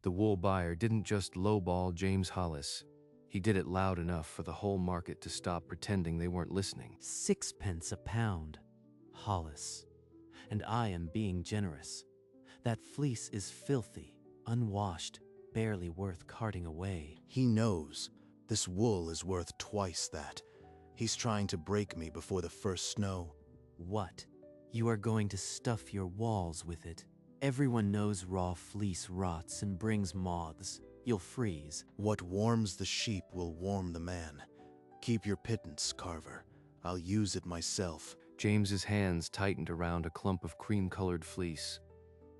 The wool buyer didn't just lowball James Hollis. He did it loud enough for the whole market to stop pretending they weren't listening. 6 pence a pound, Hollis. And I am being generous. That fleece is filthy, unwashed, barely worth carting away. He knows this wool is worth twice that. He's trying to break me before the first snow. What? You are going to stuff your walls with it? Everyone knows raw fleece rots and brings moths. You'll freeze. What warms the sheep will warm the man. Keep your pittance, Carver. I'll use it myself. James's hands tightened around a clump of cream-colored fleece.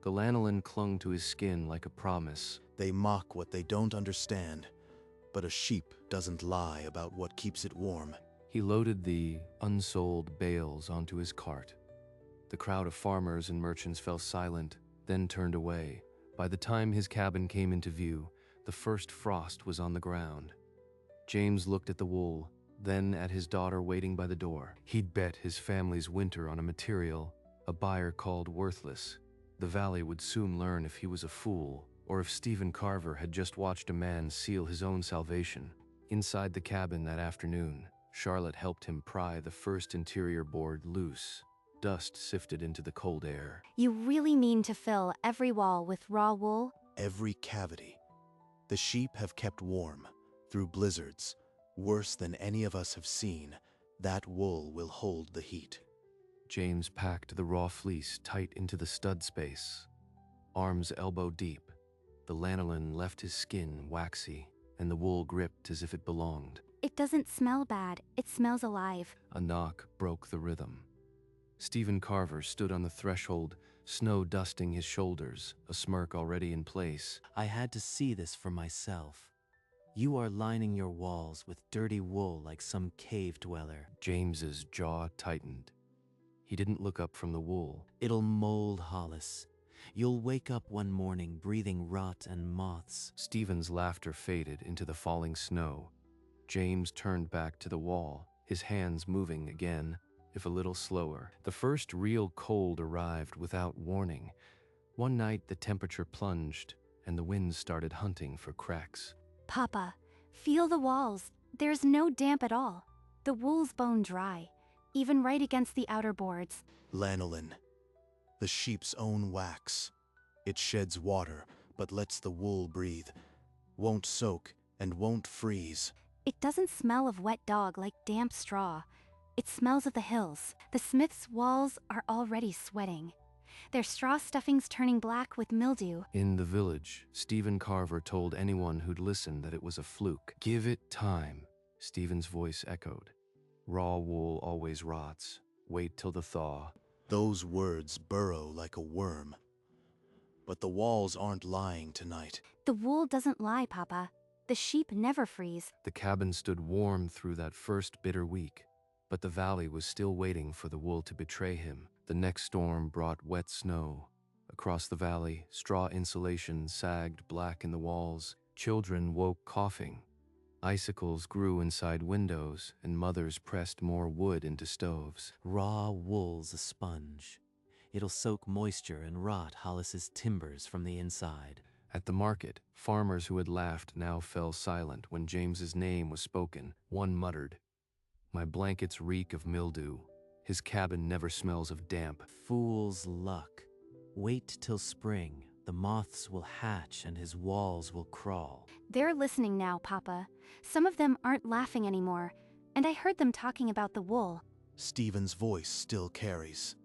The lanolin clung to his skin like a promise. They mock what they don't understand, but a sheep doesn't lie about what keeps it warm. He loaded the unsold bales onto his cart. The crowd of farmers and merchants fell silent, then turned away. By the time his cabin came into view, the first frost was on the ground. James looked at the wool, then at his daughter waiting by the door. He'd bet his family's winter on a material a buyer called worthless. The valley would soon learn if he was a fool, or if Stephen Carver had just watched a man seal his own salvation. Inside the cabin that afternoon, Charlotte helped him pry the first interior board loose. Dust sifted into the cold air. You really mean to fill every wall with raw wool? Every cavity. The sheep have kept warm through blizzards. Worse than any of us have seen, that wool will hold the heat. James packed the raw fleece tight into the stud space. Arms elbow deep, the lanolin left his skin waxy, and the wool gripped as if it belonged. It doesn't smell bad. It smells alive. A knock broke the rhythm. Stephen Carver stood on the threshold, snow dusting his shoulders, a smirk already in place. I had to see this for myself. You are lining your walls with dirty wool like some cave dweller. James's jaw tightened. He didn't look up from the wool. It'll mold, Hollis. You'll wake up one morning breathing rot and moths. Stephen's laughter faded into the falling snow. James turned back to the wall, his hands moving again, if a little slower. The first real cold arrived without warning. One night the temperature plunged, and the wind started hunting for cracks. Papa, feel the walls. There's no damp at all. The wool's bone dry, even right against the outer boards. Lanolin. The sheep's own wax. It sheds water, but lets the wool breathe. Won't soak and won't freeze. It doesn't smell of wet dog like damp straw. It smells of the hills. The Smiths' walls are already sweating. Their straw stuffings turning black with mildew. In the village, Stephen Carver told anyone who'd listen that it was a fluke. Give it time, Stephen's voice echoed. Raw wool always rots. Wait till the thaw. Those words burrow like a worm. But the walls aren't lying tonight. The wool doesn't lie, Papa. The sheep never freeze. The cabin stood warm through that first bitter week, but the valley was still waiting for the wool to betray him. The next storm brought wet snow. Across the valley, straw insulation sagged black in the walls. Children woke coughing. Icicles grew inside windows, and mothers pressed more wood into stoves. Raw wool's a sponge. It'll soak moisture and rot Hollis's timbers from the inside. At the market, farmers who had laughed now fell silent when James's name was spoken. One muttered, "My blankets reek of mildew. His cabin never smells of damp." Fool's luck. Wait till spring. The moths will hatch and his walls will crawl. They're listening now, Papa. Some of them aren't laughing anymore, and I heard them talking about the wool. Stephen's voice still carries.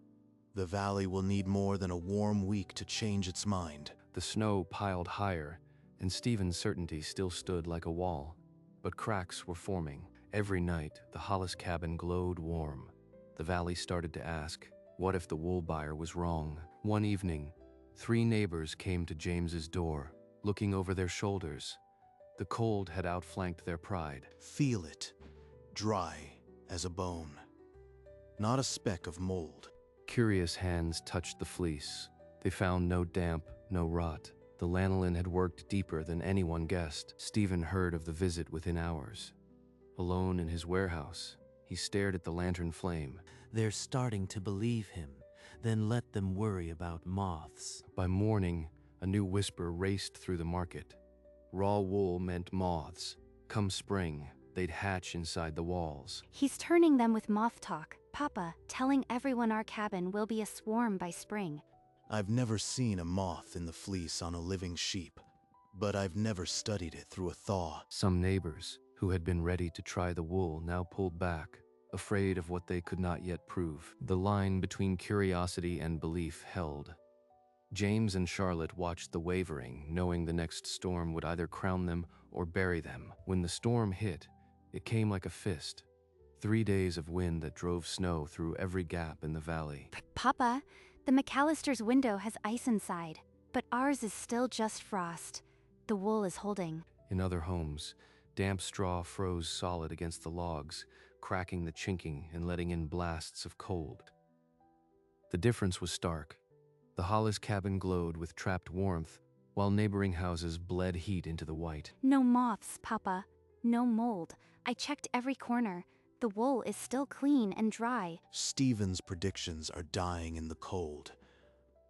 The valley will need more than a warm week to change its mind. The snow piled higher, and Stephen's certainty still stood like a wall. But cracks were forming. Every night, the Hollis cabin glowed warm. The valley started to ask, what if the wool buyer was wrong? One evening, 3 neighbors came to James's door, looking over their shoulders. The cold had outflanked their pride. Feel it. Dry as a bone. Not a speck of mold. Curious hands touched the fleece. They found no damp, no rot. The lanolin had worked deeper than anyone guessed. Stephen heard of the visit within hours. Alone in his warehouse, he stared at the lantern flame. They're starting to believe him. Then let them worry about moths. By morning, A new whisper raced through the market. Raw wool meant moths. Come spring, they'd hatch inside the walls. He's turning them with moth talk, Papa, telling everyone our cabin will be a swarm by spring. I've never seen a moth in the fleece on a living sheep, but I've never studied it through a thaw. Some neighbors, who had been ready to try the wool, now pulled back, afraid of what they could not yet prove. The line between curiosity and belief held. James and Charlotte watched the wavering, knowing the next storm would either crown them or bury them. When the storm hit, it came like a fist. 3 days of wind that drove snow through every gap in the valley. Papa, the McAllister's window has ice inside, but ours is still just frost. The wool is holding. In other homes, damp straw froze solid against the logs, cracking the chinking and letting in blasts of cold. The difference was stark. The Hollis cabin glowed with trapped warmth, while neighboring houses bled heat into the white. No moths, Papa. No mold. I checked every corner. The wool is still clean and dry. Stephen's predictions are dying in the cold.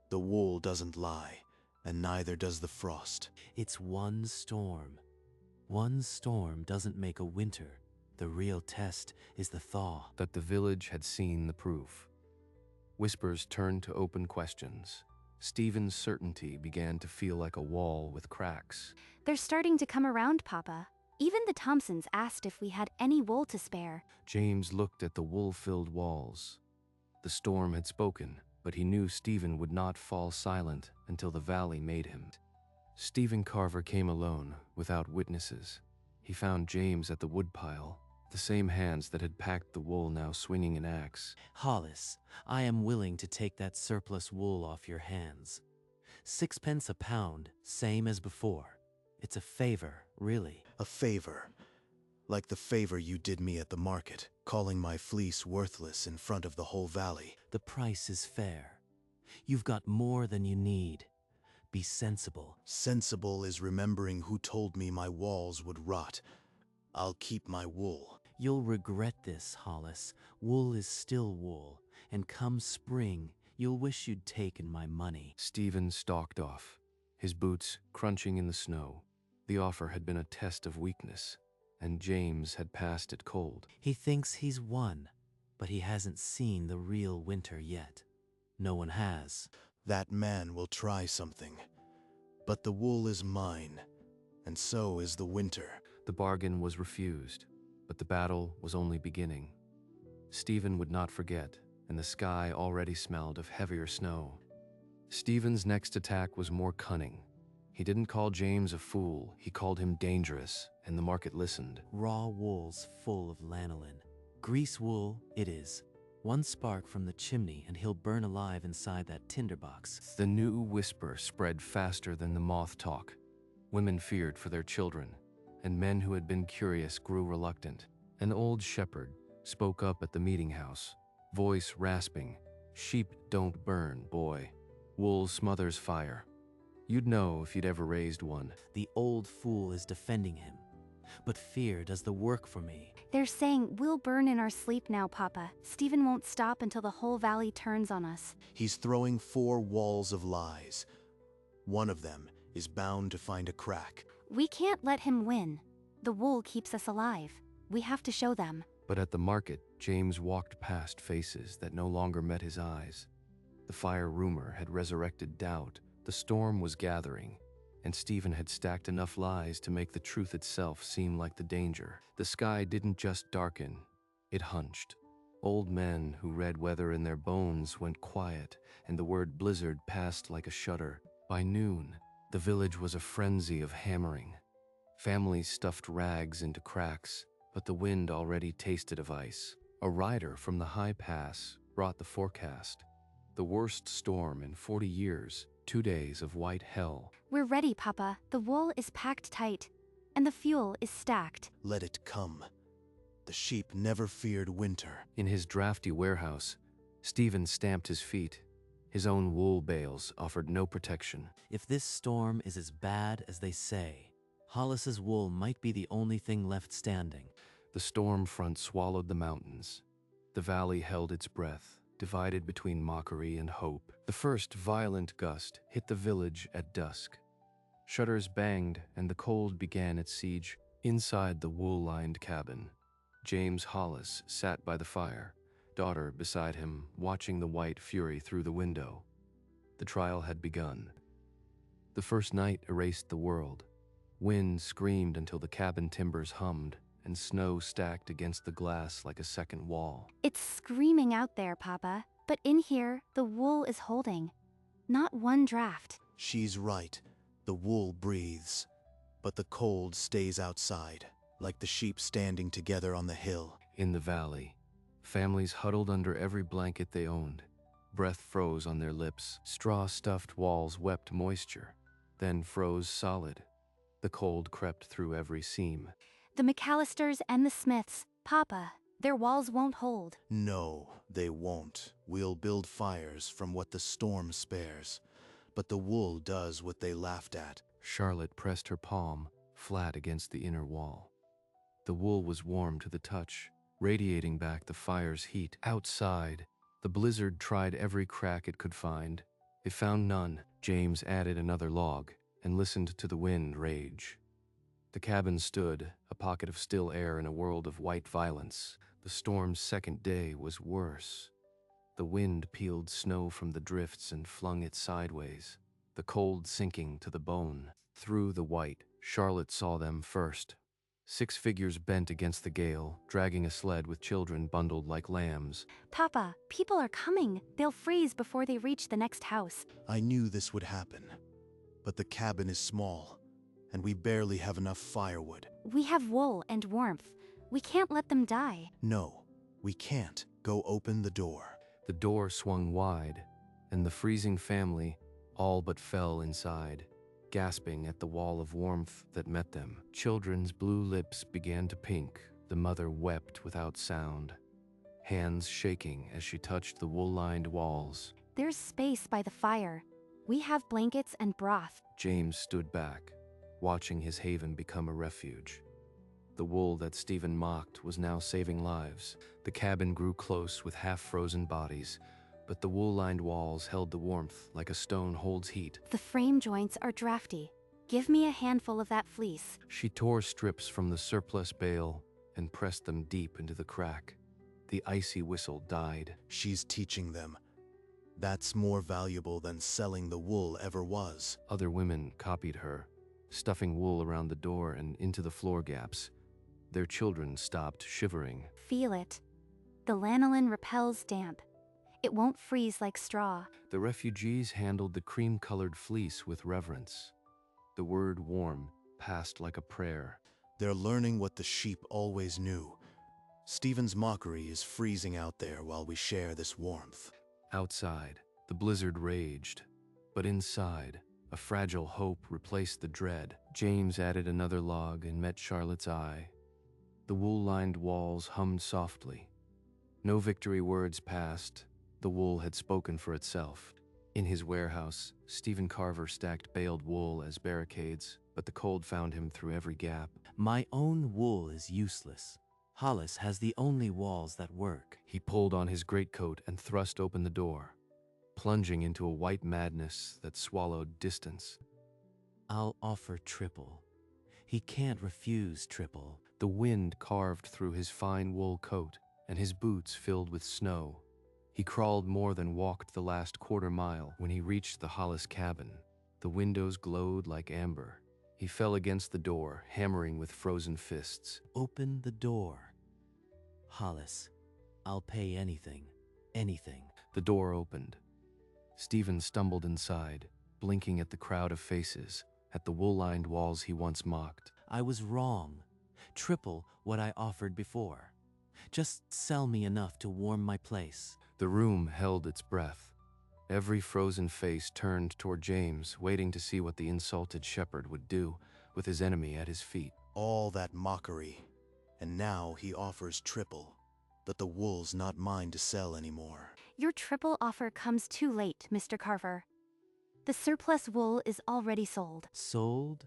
The wool doesn't lie, and neither does the frost. It's one storm. One storm doesn't make a winter. The real test is the thaw. That the village had seen the proof. Whispers turned to open questions. Stephen's certainty began to feel like a wall with cracks. They're starting to come around, Papa. Even the Thompsons asked if we had any wool to spare. James looked at the wool-filled walls. The storm had spoken, but he knew Stephen would not fall silent until the valley made him. Stephen Carver came alone, without witnesses. He found James at the woodpile, the same hands that had packed the wool now swinging an axe. Hollis, I am willing to take that surplus wool off your hands. 6 pence a pound, same as before. It's a favor, really. A favor. Like the favor you did me at the market, calling my fleece worthless in front of the whole valley. The price is fair. You've got more than you need. Be sensible. Sensible is remembering who told me my walls would rot. I'll keep my wool. You'll regret this, Hollis. Wool is still wool, and come spring, you'll wish you'd taken my money. Stephen stalked off, his boots crunching in the snow. The offer had been a test of weakness, and James had passed it cold. He thinks he's won, but he hasn't seen the real winter yet. No one has. That man will try something. But the wool is mine, and so is the winter. The bargain was refused, but the battle was only beginning. Stephen would not forget, and the sky already smelled of heavier snow. Stephen's next attack was more cunning. He didn't call James a fool, he called him dangerous, and the market listened. Raw wool's full of lanolin. Grease wool, it is. One spark from the chimney and he'll burn alive inside that tinderbox. The new whisper spread faster than the moth talk. Women feared for their children, and men who had been curious grew reluctant. An old shepherd spoke up at the meeting house, voice rasping. "Sheep don't burn, boy. Wool smothers fire. You'd know if you'd ever raised one." The old fool is defending him, but fear does the work for me. They're saying we'll burn in our sleep now, Papa. Stephen won't stop until the whole valley turns on us. He's throwing 4 walls of lies. One of them is bound to find a crack. We can't let him win. The wool keeps us alive. We have to show them. But at the market, James walked past faces that no longer met his eyes. The fire rumor had resurrected doubt. The storm was gathering, and Stephen had stacked enough lies to make the truth itself seem like the danger. The sky didn't just darken, it hunched. Old men who read weather in their bones went quiet, and the word blizzard passed like a shudder. By noon, the village was a frenzy of hammering. Families stuffed rags into cracks, but the wind already tasted of ice. A rider from the high pass brought the forecast. The worst storm in 40 years, 2 days of white hell. We're ready, Papa. The wool is packed tight, and the fuel is stacked. Let it come. The sheep never feared winter. In his drafty warehouse, Stephen stamped his feet. His own wool bales offered no protection. If this storm is as bad as they say, Hollis's wool might be the only thing left standing. The storm front swallowed the mountains. The valley held its breath, divided between mockery and hope. The first violent gust hit the village at dusk. Shutters banged and the cold began its siege. Inside the wool-lined cabin, James Hollis sat by the fire, daughter beside him, watching the white fury through the window. The trial had begun. The first night erased the world. Wind screamed until the cabin timbers hummed, and snow stacked against the glass like a second wall. It's screaming out there, Papa, but in here, the wool is holding. Not one draft. She's right. The wool breathes, but the cold stays outside, like the sheep standing together on the hill. In the valley, families huddled under every blanket they owned. Breath froze on their lips. Straw-stuffed walls wept moisture, then froze solid. The cold crept through every seam. The McAllisters and the Smiths, Papa, their walls won't hold. No, they won't. We'll build fires from what the storm spares. But the wool does what they laughed at. Charlotte pressed her palm flat against the inner wall. The wool was warm to the touch, radiating back the fire's heat. Outside, the blizzard tried every crack it could find. It found none. James added another log and listened to the wind rage. The cabin stood, a pocket of still air in a world of white violence. The storm's second day was worse. The wind peeled snow from the drifts and flung it sideways, the cold sinking to the bone. Through the white, Charlotte saw them first. 6 figures bent against the gale, dragging a sled with children bundled like lambs. Papa, people are coming. They'll freeze before they reach the next house. I knew this would happen. But the cabin is small, and we barely have enough firewood. We have wool and warmth. We can't let them die. No, we can't. Go open the door. The door swung wide, and the freezing family all but fell inside, gasping at the wall of warmth that met them. Children's blue lips began to pink. The mother wept without sound, hands shaking as she touched the wool-lined walls. There's space by the fire. We have blankets and broth. James stood back, watching his haven become a refuge. The wool that Stephen mocked was now saving lives. The cabin grew close with half-frozen bodies, but the wool-lined walls held the warmth like a stone holds heat. The frame joints are drafty. Give me a handful of that fleece. She tore strips from the surplus bale and pressed them deep into the crack. The icy whistle died. She's teaching them. That's more valuable than selling the wool ever was. Other women copied her, stuffing wool around the door and into the floor gaps. Their children stopped shivering. Feel it. The lanolin repels damp. It won't freeze like straw. The refugees handled the cream-colored fleece with reverence. The word warm passed like a prayer. They're learning what the sheep always knew. Stephen's mockery is freezing out there while we share this warmth. Outside, the blizzard raged, but inside, a fragile hope replaced the dread. James added another log and met Charlotte's eye. The wool-lined walls hummed softly. No victory words passed. The wool had spoken for itself. In his warehouse, Stephen Carver stacked baled wool as barricades, but the cold found him through every gap. My own wool is useless. Hollis has the only walls that work. He pulled on his greatcoat and thrust open the door, plunging into a white madness that swallowed distance. I'll offer triple. He can't refuse triple. The wind carved through his fine wool coat, and his boots filled with snow. He crawled more than walked the last quarter mile when he reached the Hollis cabin. The windows glowed like amber. He fell against the door, hammering with frozen fists. Open the door. Hollis, I'll pay anything. Anything. The door opened. Stephen stumbled inside, blinking at the crowd of faces, at the wool-lined walls he once mocked. I was wrong. Triple what I offered before. Just sell me enough to warm my place. The room held its breath. Every frozen face turned toward James, waiting to see what the insulted shepherd would do with his enemy at his feet. All that mockery. And now he offers triple. That the wool's not mine to sell anymore. Your triple offer comes too late, Mr. Carver. The surplus wool is already sold. Sold?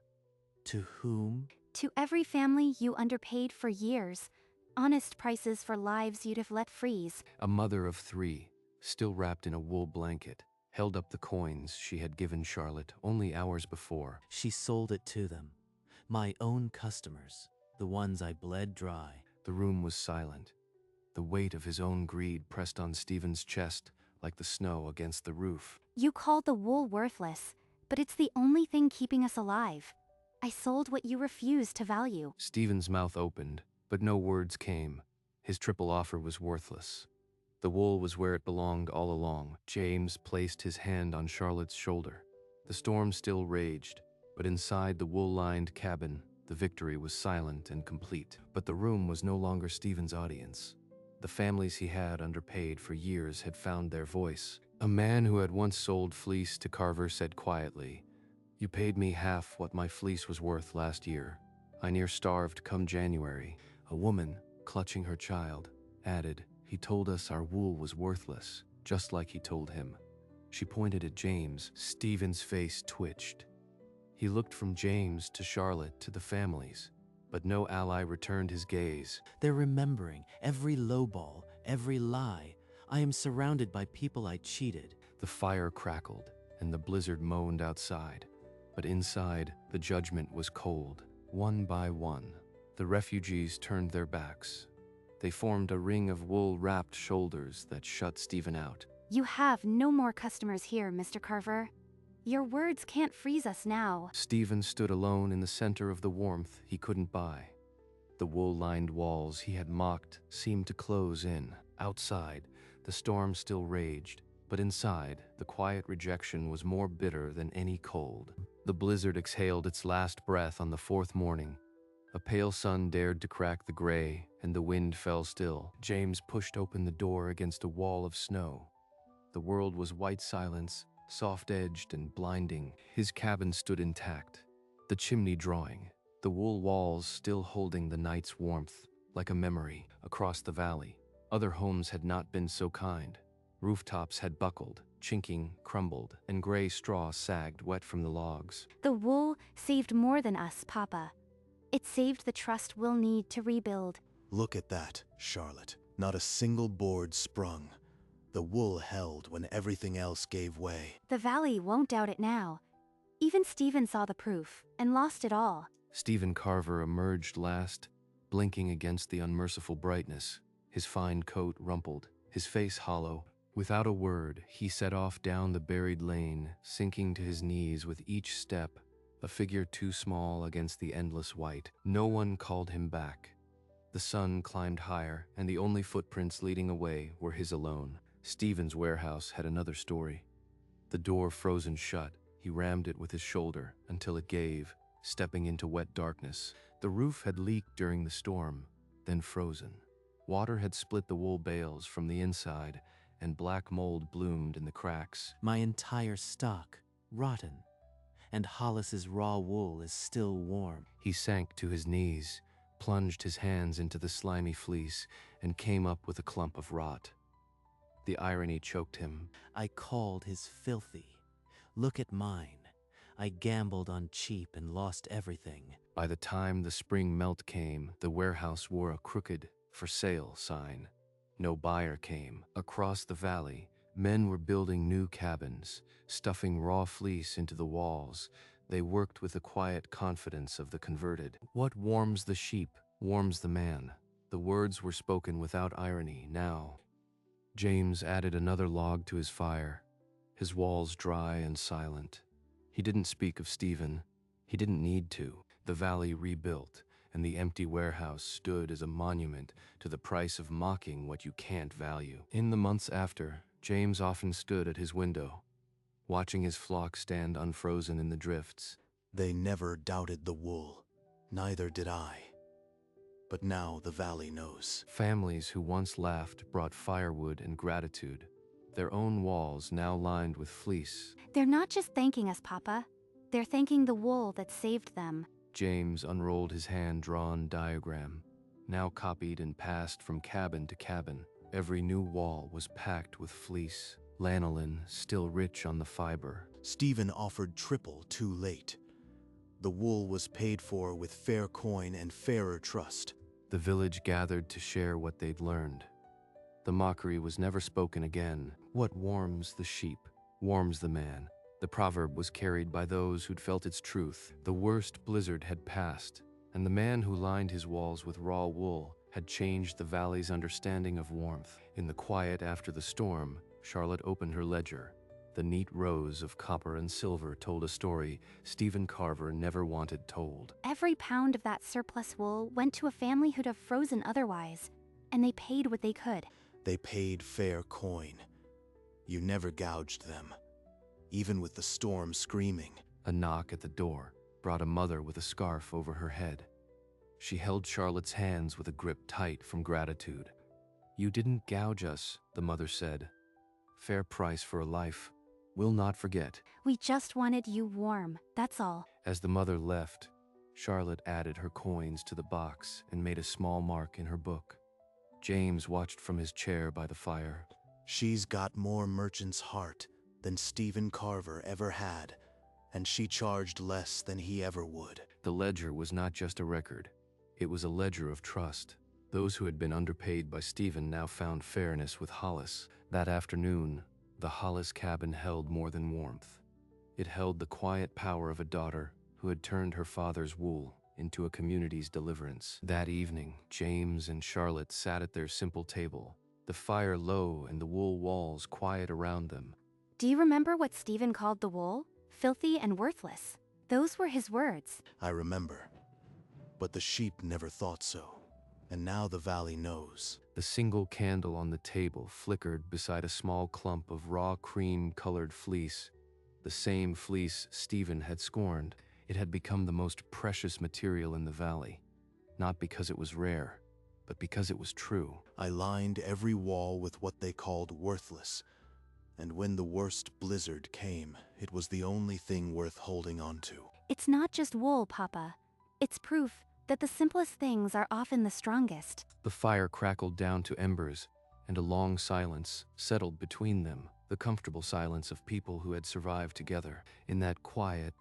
To whom? To every family you underpaid for years. Honest prices for lives you'd have let freeze. A mother of 3, still wrapped in a wool blanket, held up the coins she had given Charlotte only hours before. She sold it to them. My own customers, the ones I bled dry. The room was silent. The weight of his own greed pressed on Stephen's chest like the snow against the roof. You called the wool worthless, but it's the only thing keeping us alive. I sold what you refused to value. Stephen's mouth opened, but no words came. His triple offer was worthless. The wool was where it belonged all along. James placed his hand on Charlotte's shoulder. The storm still raged, but inside the wool-lined cabin, the victory was silent and complete. But the room was no longer Stephen's audience. The families he had underpaid for years had found their voice. A man who had once sold fleece to Carver said quietly, "You paid me half what my fleece was worth last year. I near starved come January." A woman, clutching her child, added, "He told us our wool was worthless, just like he told him." She pointed at James. Stephen's face twitched. He looked from James to Charlotte to the families, but no ally returned his gaze. They're remembering every lowball, every lie. I am surrounded by people I cheated. The fire crackled, and the blizzard moaned outside. But inside, the judgment was cold. One by one, the refugees turned their backs. They formed a ring of wool-wrapped shoulders that shut Stephen out. You have no more customers here, Mr. Carver. Your words can't freeze us now. Stephen stood alone in the center of the warmth he couldn't buy. The wool-lined walls he had mocked seemed to close in. Outside, the storm still raged, but inside, the quiet rejection was more bitter than any cold. The blizzard exhaled its last breath on the fourth morning. A pale sun dared to crack the gray, and the wind fell still. James pushed open the door against a wall of snow. The world was white silence, soft-edged and blinding. His cabin stood intact, the chimney drawing, the wool walls still holding the night's warmth, like a memory. Across the valley, other homes had not been so kind. Rooftops had buckled, chinking, crumbled, and gray straw sagged wet from the logs. The wool saved more than us, Papa. It saved the trust we'll need to rebuild. Look at that, Charlotte. Not a single board sprung. The wool held when everything else gave way. The valley won't doubt it now. Even Stephen saw the proof and lost it all. Stephen Carver emerged last, blinking against the unmerciful brightness, his fine coat rumpled, his face hollow. Without a word, he set off down the buried lane, sinking to his knees with each step, a figure too small against the endless white. No one called him back. The sun climbed higher, and the only footprints leading away were his alone. Stephen's warehouse had another story. The door frozen shut, he rammed it with his shoulder until it gave, stepping into wet darkness. The roof had leaked during the storm, then frozen. Water had split the wool bales from the inside, and black mold bloomed in the cracks. My entire stock, rotten, and Hollis's raw wool is still warm. He sank to his knees, plunged his hands into the slimy fleece, and came up with a clump of rot. The irony choked him. I called his filthy. Look at mine. I gambled on cheap and lost everything. By the time the spring melt came, the warehouse wore a crooked "for sale" sign. No buyer came. Across the valley, men were building new cabins, stuffing raw fleece into the walls. They worked with the quiet confidence of the converted. What warms the sheep warms the man. The words were spoken without irony now. James added another log to his fire, his walls dry and silent. He didn't speak of Stephen. He didn't need to. The valley rebuilt, and the empty warehouse stood as a monument to the price of mocking what you can't value. In the months after, James often stood at his window, watching his flock stand unfrozen in the drifts. They never doubted the wool. Neither did I. But now the valley knows. Families who once laughed brought firewood and gratitude, their own walls now lined with fleece. They're not just thanking us, Papa. They're thanking the wool that saved them. James unrolled his hand-drawn diagram, now copied and passed from cabin to cabin. Every new wall was packed with fleece, lanolin still rich on the fiber. Stephen offered triple too late. The wool was paid for with fair coin and fairer trust. The village gathered to share what they'd learned. The mockery was never spoken again. What warms the sheep warms the man. The proverb was carried by those who'd felt its truth. The worst blizzard had passed, and the man who lined his walls with raw wool had changed the valley's understanding of warmth. In the quiet after the storm, Charlotte opened her ledger. The neat rows of copper and silver told a story Stephen Carver never wanted told. Every pound of that surplus wool went to a family who'd have frozen otherwise, and they paid what they could. They paid fair coin. You never gouged them, even with the storm screaming. A knock at the door brought a mother with a scarf over her head. She held Charlotte's hands with a grip tight from gratitude. "You didn't gouge us," the mother said. "Fair price for a life. We'll not forget." We just wanted you warm, that's all. As the mother left, Charlotte added her coins to the box and made a small mark in her book. James watched from his chair by the fire. She's got more merchant's heart than Stephen Carver ever had, and she charged less than he ever would. The ledger was not just a record. It was a ledger of trust. Those who had been underpaid by Stephen now found fairness with Hollis. That afternoon, the Hollis cabin held more than warmth. It held the quiet power of a daughter who had turned her father's wool into a community's deliverance. That evening, James and Charlotte sat at their simple table, the fire low and the wool walls quiet around them. Do you remember what Stephen called the wool? Filthy and worthless. Those were his words. I remember. But the sheep never thought so, and now the valley knows. The single candle on the table flickered beside a small clump of raw cream-colored fleece, the same fleece Stephen had scorned. It had become the most precious material in the valley, not because it was rare, but because it was true. I lined every wall with what they called worthless, and when the worst blizzard came, it was the only thing worth holding on to. It's not just wool, Papa. It's proof that the simplest things are often the strongest. The fire crackled down to embers, and a long silence settled between them, the comfortable silence of people who had survived together. In that quiet,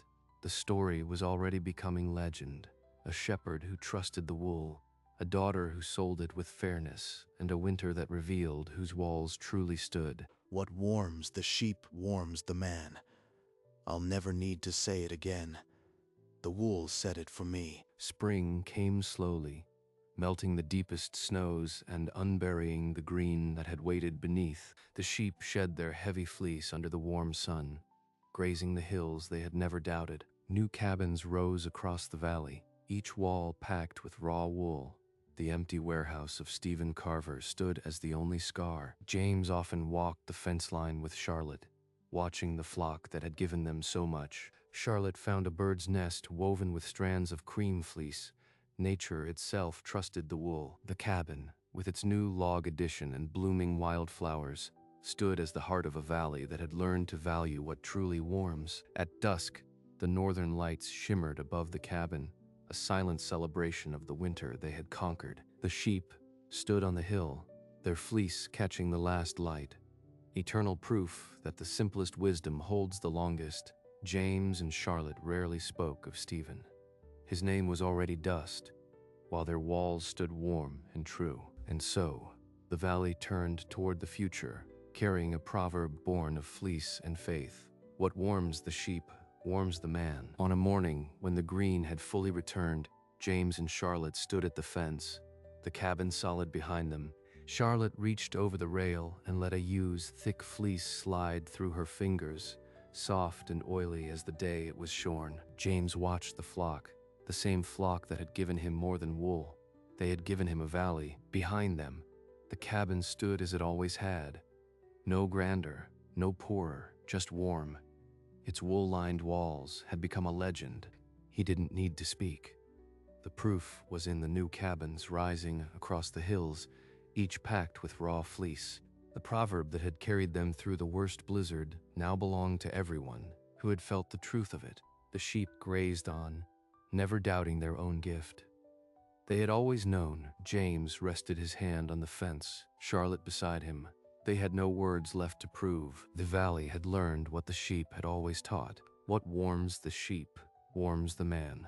the story was already becoming legend. A shepherd who trusted the wool, a daughter who sold it with fairness, and a winter that revealed whose walls truly stood. What warms the sheep warms the man. I'll never need to say it again. The wool said it for me. Spring came slowly, melting the deepest snows and unburying the green that had waited beneath. The sheep shed their heavy fleece under the warm sun, grazing the hills they had never doubted. New cabins rose across the valley, each wall packed with raw wool. The empty warehouse of Stephen Carver stood as the only scar. James often walked the fence line with Charlotte, watching the flock that had given them so much. Charlotte found a bird's nest woven with strands of cream fleece. Nature itself trusted the wool. The cabin, with its new log addition and blooming wildflowers, stood as the heart of a valley that had learned to value what truly warms. At dusk, the northern lights shimmered above the cabin, a silent celebration of the winter they had conquered. The sheep stood on the hill, their fleece catching the last light, eternal proof that the simplest wisdom holds the longest. James and Charlotte rarely spoke of Stephen. His name was already dust, while their walls stood warm and true. And so, the valley turned toward the future, carrying a proverb born of fleece and faith. What warms the sheep warms the man. On a morning when the green had fully returned, James and Charlotte stood at the fence, the cabin solid behind them. Charlotte reached over the rail and let a ewe's thick fleece slide through her fingers, soft and oily as the day it was shorn. James watched the flock, the same flock that had given him more than wool. They had given him a valley. Behind them, the cabin stood as it always had. No grander, no poorer, just warm. Its wool-lined walls had become a legend. He didn't need to speak. The proof was in the new cabins rising across the hills, each packed with raw fleece. The proverb that had carried them through the worst blizzard now belonged to everyone who had felt the truth of it. The sheep grazed on, never doubting their own gift. They had always known. James rested his hand on the fence, Charlotte beside him. They had no words left to prove. The valley had learned what the sheep had always taught. What warms the sheep warms the man.